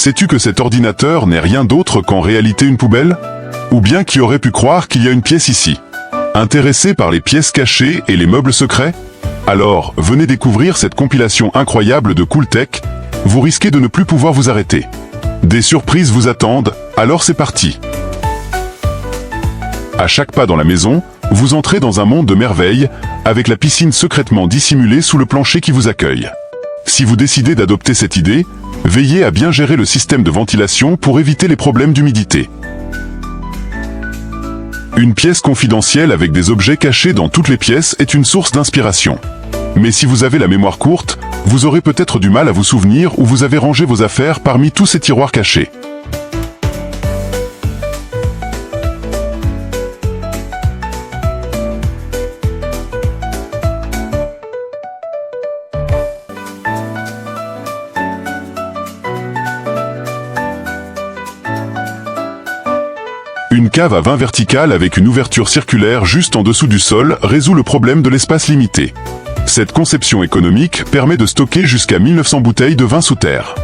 Sais-tu que cet ordinateur n'est rien d'autre qu'en réalité une poubelle? Ou bien qui aurait pu croire qu'il y a une pièce ici? Intéressé par les pièces cachées et les meubles secrets? Alors, venez découvrir cette compilation incroyable de Cool Tech. Vous risquez de ne plus pouvoir vous arrêter. Des surprises vous attendent, alors c'est parti. À chaque pas dans la maison, vous entrez dans un monde de merveilles, avec la piscine secrètement dissimulée sous le plancher qui vous accueille. Si vous décidez d'adopter cette idée, veillez à bien gérer le système de ventilation pour éviter les problèmes d'humidité. Une pièce confidentielle avec des objets cachés dans toutes les pièces est une source d'inspiration. Mais si vous avez la mémoire courte, vous aurez peut-être du mal à vous souvenir où vous avez rangé vos affaires parmi tous ces tiroirs cachés. Une cave à vin verticale avec une ouverture circulaire juste en dessous du sol résout le problème de l'espace limité. Cette conception économique permet de stocker jusqu'à 1900 bouteilles de vin sous terre.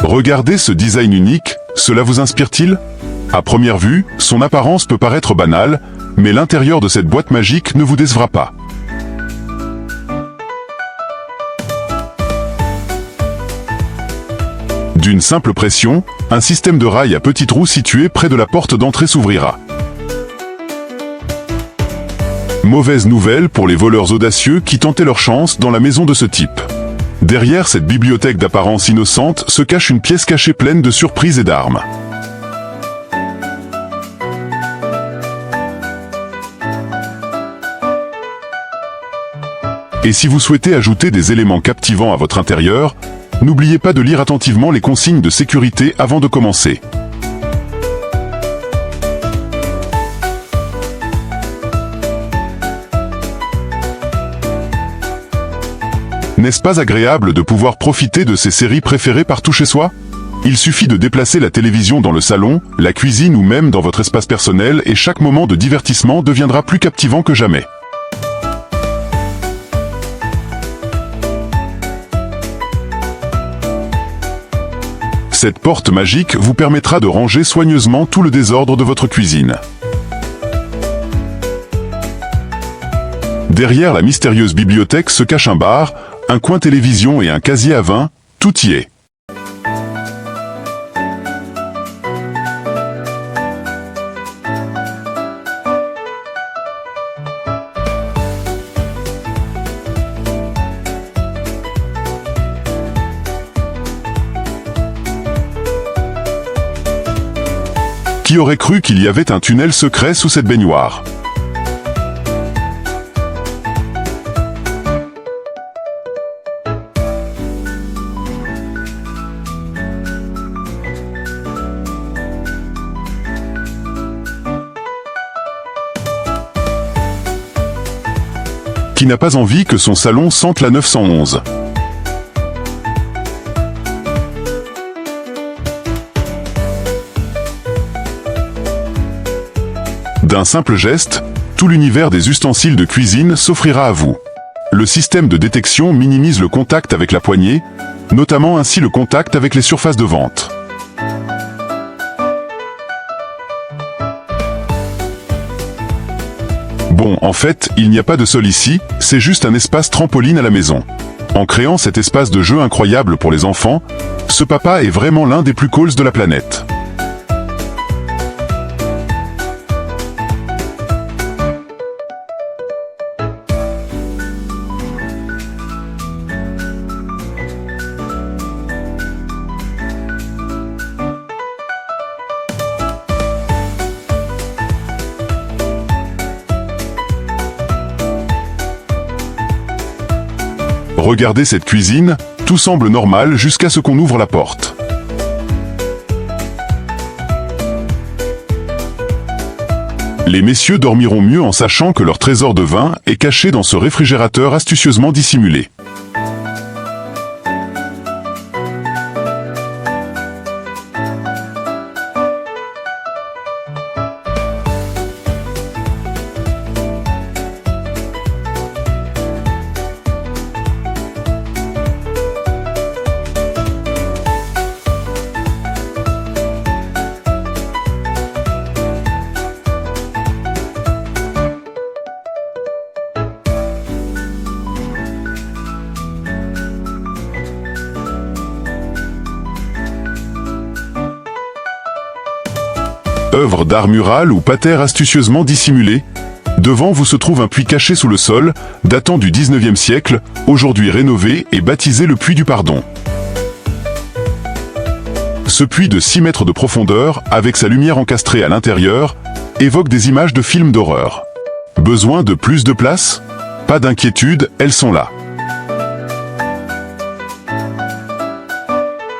Regardez ce design unique, cela vous inspire-t-il? À première vue, son apparence peut paraître banale, mais l'intérieur de cette boîte magique ne vous décevra pas. D'une simple pression, un système de rail à petits trous situé près de la porte d'entrée s'ouvrira. Mauvaise nouvelle pour les voleurs audacieux qui tentaient leur chance dans la maison de ce type. Derrière cette bibliothèque d'apparence innocente se cache une pièce cachée pleine de surprises et d'armes. Et si vous souhaitez ajouter des éléments captivants à votre intérieur, n'oubliez pas de lire attentivement les consignes de sécurité avant de commencer. N'est-ce pas agréable de pouvoir profiter de ces séries préférées partout chez soi? Il suffit de déplacer la télévision dans le salon, la cuisine ou même dans votre espace personnel et chaque moment de divertissement deviendra plus captivant que jamais. Cette porte magique vous permettra de ranger soigneusement tout le désordre de votre cuisine. Derrière la mystérieuse bibliothèque se cache un bar, un coin télévision et un casier à vin, tout y est. Qui aurait cru qu'il y avait un tunnel secret sous cette baignoire? Qui n'a pas envie que son salon sente la 911? D'un simple geste, tout l'univers des ustensiles de cuisine s'offrira à vous. Le système de détection minimise le contact avec la poignée, notamment ainsi le contact avec les surfaces de vente. Bon, en fait, il n'y a pas de sol ici, c'est juste un espace trampoline à la maison. En créant cet espace de jeu incroyable pour les enfants, ce papa est vraiment l'un des plus cools de la planète. Regardez cette cuisine, tout semble normal jusqu'à ce qu'on ouvre la porte. Les messieurs dormiront mieux en sachant que leur trésor de vin est caché dans ce réfrigérateur astucieusement dissimulé. œuvre d'art mural ou patère astucieusement dissimulée. Devant vous se trouve un puits caché sous le sol, datant du 19e siècle, aujourd'hui rénové et baptisé le puits du Pardon. Ce puits de 6 mètres de profondeur, avec sa lumière encastrée à l'intérieur, évoque des images de films d'horreur. Besoin de plus de place? Pas d'inquiétude, elles sont là.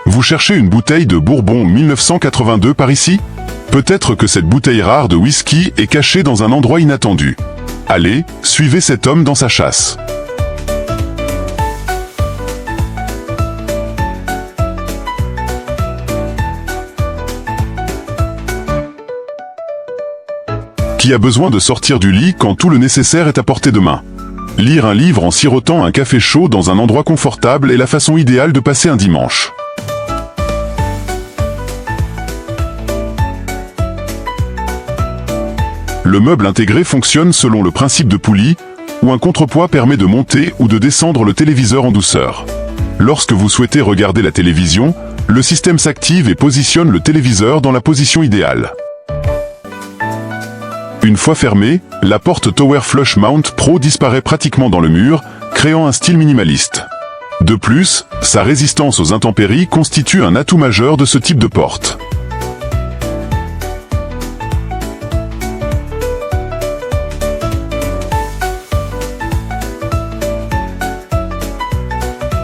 Vous cherchez une bouteille de Bourbon 1982 par ici? Peut-être que cette bouteille rare de whisky est cachée dans un endroit inattendu. Allez, suivez cet homme dans sa chasse. Qui a besoin de sortir du lit quand tout le nécessaire est à portée de main? Lire un livre en sirotant un café chaud dans un endroit confortable est la façon idéale de passer un dimanche. Le meuble intégré fonctionne selon le principe de poulie, où un contrepoids permet de monter ou de descendre le téléviseur en douceur. Lorsque vous souhaitez regarder la télévision, le système s'active et positionne le téléviseur dans la position idéale. Une fois fermée, la porte Tower Flush Mount Pro disparaît pratiquement dans le mur, créant un style minimaliste. De plus, sa résistance aux intempéries constitue un atout majeur de ce type de porte.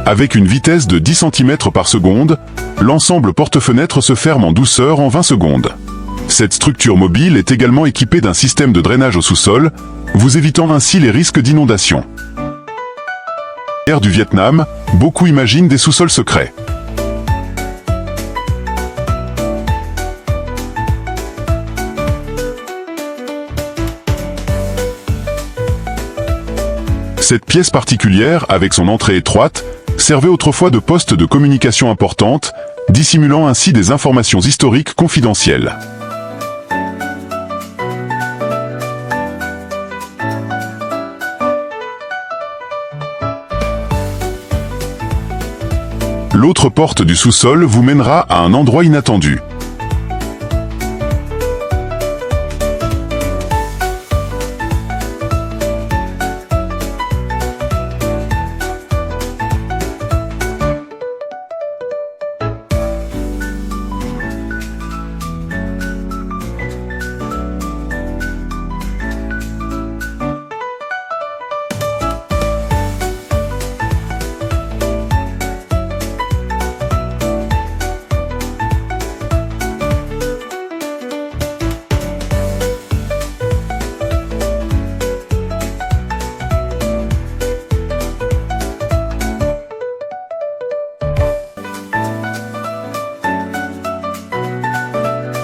Avec une vitesse de 10 cm par seconde, l'ensemble porte-fenêtre se ferme en douceur en 20 secondes. Cette structure mobile est également équipée d'un système de drainage au sous-sol, vous évitant ainsi les risques d'inondation. Guerre du Vietnam, beaucoup imaginent des sous-sols secrets. Cette pièce particulière, avec son entrée étroite, servait autrefois de poste de communication importante, dissimulant ainsi des informations historiques confidentielles. L'autre porte du sous-sol vous mènera à un endroit inattendu.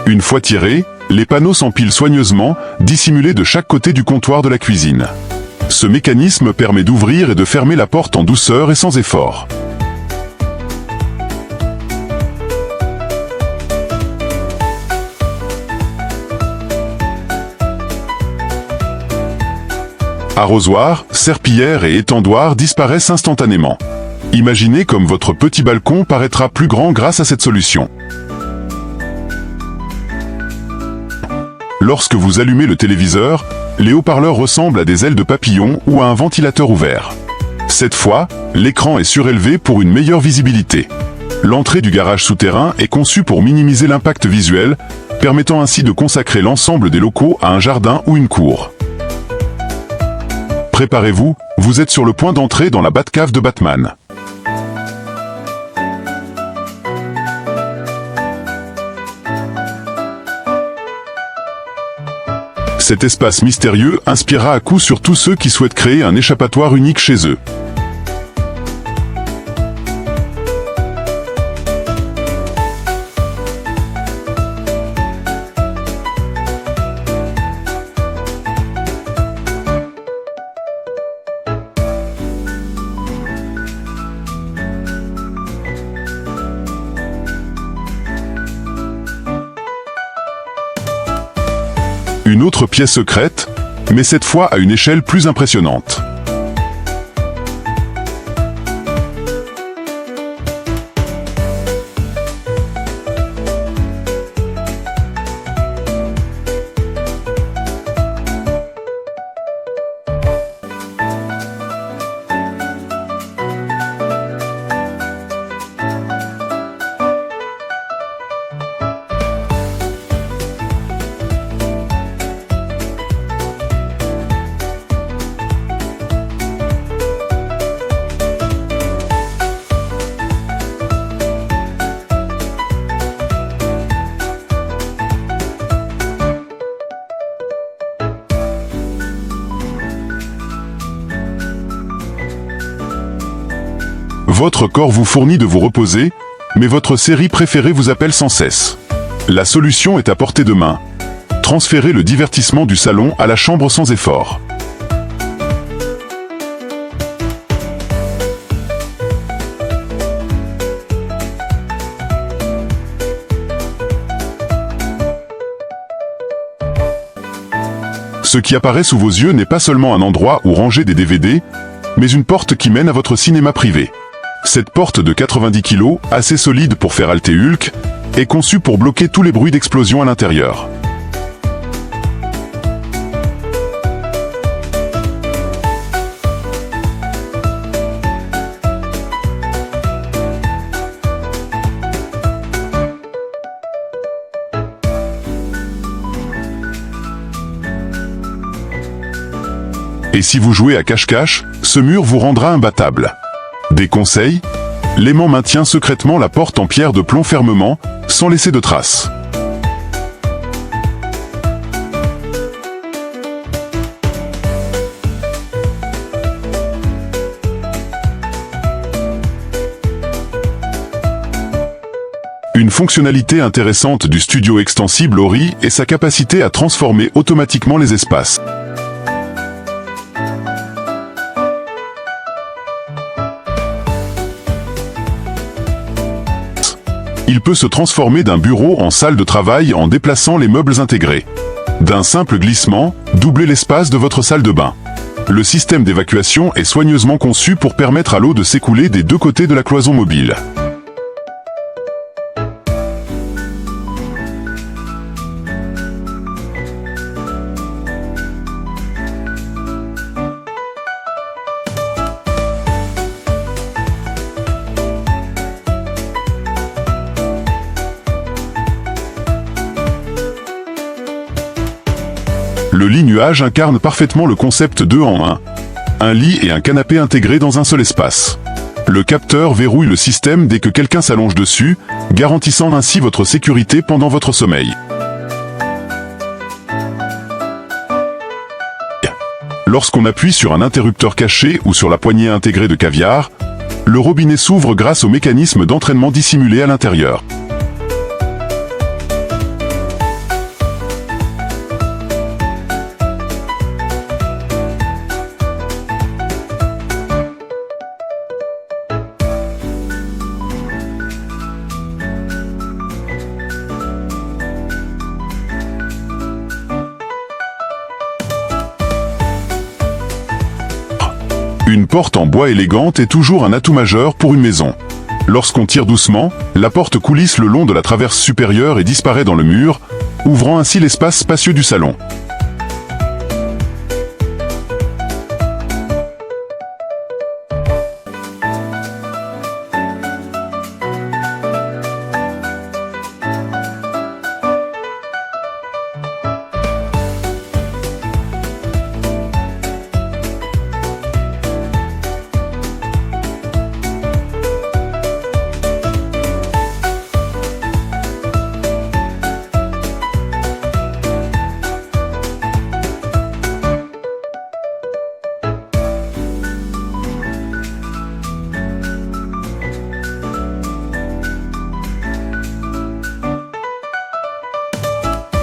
Une fois tirés, les panneaux s'empilent soigneusement, dissimulés de chaque côté du comptoir de la cuisine. Ce mécanisme permet d'ouvrir et de fermer la porte en douceur et sans effort. Arrosoir, serpillière et étendoir disparaissent instantanément. Imaginez comme votre petit balcon paraîtra plus grand grâce à cette solution. Lorsque vous allumez le téléviseur, les haut-parleurs ressemblent à des ailes de papillon ou à un ventilateur ouvert. Cette fois, l'écran est surélevé pour une meilleure visibilité. L'entrée du garage souterrain est conçue pour minimiser l'impact visuel, permettant ainsi de consacrer l'ensemble des locaux à un jardin ou une cour. Préparez-vous, vous êtes sur le point d'entrer dans la Batcave de Batman. Cet espace mystérieux inspirera à coup sur tous ceux qui souhaitent créer un échappatoire unique chez eux. Une autre pièce secrète, mais cette fois à une échelle plus impressionnante. Votre corps vous fournit de vous reposer, mais votre série préférée vous appelle sans cesse. La solution est à portée de main. Transférez le divertissement du salon à la chambre sans effort. Ce qui apparaît sous vos yeux n'est pas seulement un endroit où ranger des DVD, mais une porte qui mène à votre cinéma privé. Cette porte de 90 kg, assez solide pour faire halter Hulk, est conçue pour bloquer tous les bruits d'explosion à l'intérieur. Et si vous jouez à cache-cache, ce mur vous rendra imbattable. Des conseils? L'aimant maintient secrètement la porte en pierre de plomb fermement, sans laisser de traces. Une fonctionnalité intéressante du studio extensible Ori est sa capacité à transformer automatiquement les espaces. Il peut se transformer d'un bureau en salle de travail en déplaçant les meubles intégrés. D'un simple glissement, doublez l'espace de votre salle de bain. Le système d'évacuation est soigneusement conçu pour permettre à l'eau de s'écouler des deux côtés de la cloison mobile. Le lit nuage incarne parfaitement le concept 2 en 1. Un lit et un canapé intégrés dans un seul espace. Le capteur verrouille le système dès que quelqu'un s'allonge dessus, garantissant ainsi votre sécurité pendant votre sommeil. Lorsqu'on appuie sur un interrupteur caché ou sur la poignée intégrée de caviar, le robinet s'ouvre grâce au mécanisme d'entraînement dissimulé à l'intérieur. Une porte en bois élégante est toujours un atout majeur pour une maison. Lorsqu'on tire doucement, la porte coulisse le long de la traverse supérieure et disparaît dans le mur, ouvrant ainsi l'espace spacieux du salon.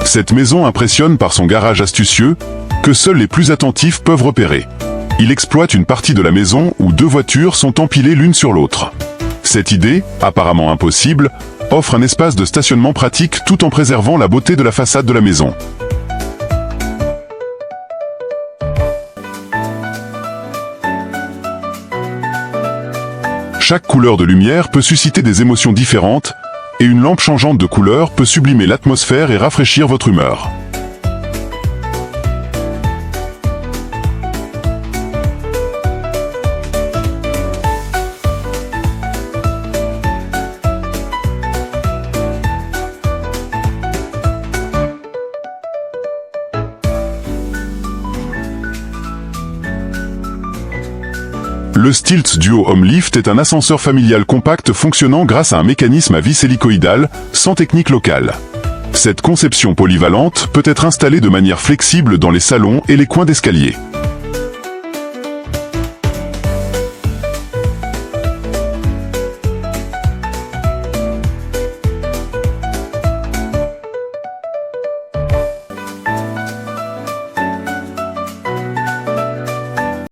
Cette maison impressionne par son garage astucieux, que seuls les plus attentifs peuvent repérer. Il exploite une partie de la maison où deux voitures sont empilées l'une sur l'autre. Cette idée, apparemment impossible, offre un espace de stationnement pratique tout en préservant la beauté de la façade de la maison. Chaque couleur de lumière peut susciter des émotions différentes, et une lampe changeante de couleur peut sublimer l'atmosphère et rafraîchir votre humeur. Le Stilt Duo Home Lift est un ascenseur familial compact fonctionnant grâce à un mécanisme à vis hélicoïdale, sans technique locale. Cette conception polyvalente peut être installée de manière flexible dans les salons et les coins d'escalier.